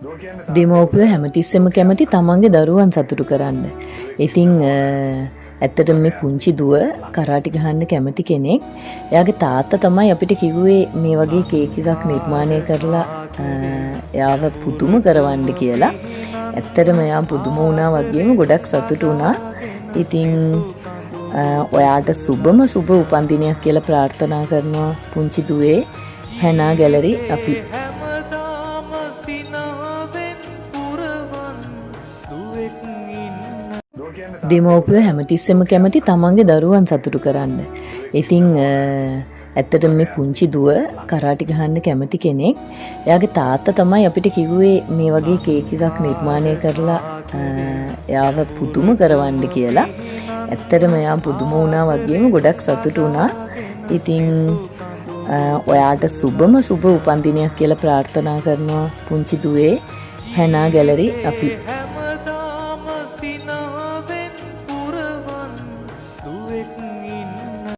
දෙමව්පියෝ හැමතිස්සෙම කැමති තමන්ගේ දරුවන් සතුටු කරන්න. ඉතින් ඇත්තටම මේ පුංචි දුව කරාටි ගහන්න කැමති කෙනෙක්. එයාගේ තාත්තා තමයි අපිට කිව්වේ මේ වගේ කේක් එකක් නිර්මාණය කරලා එයාව පුදුම කරවන්න කියලා. ඇත්තටම එයා පුදුම වුණා වගේම ගොඩක් සතුටු වුණා. ඉතින් ඔයාට සුබම සුබ උපන්දිනයක් කියලා ප්‍රාර්ථනා කරනවා පුංචි දුවේ. හැනා ගැලරි අපි දෙමව්පියෝ හැමතිස්සෙම කැමති තමන්ගේ දරුවන් සතුටු කරන්න. ඉතින් ඇත්තටම මේ පුංචි දුව කරාටි ගහන්න කැමති කෙනෙක්. එයාගේ තාත්තා තමයි අපිට කිව්වේ මේ වගේ කේක් එකක් නිර්මාණය කරලා එයාව පුදුම කරවන්න කියලා. ඇත්තටම එයා පුදුම වුණා වගේම ගොඩක් සතුටු වුණා. ඉතින් ඔයාට සුබම සුබ උපන්දිනයක් කියලා ප්‍රාර්ථනා කරනවා පුංචි දුවේ. හැනා ගැලරි අපි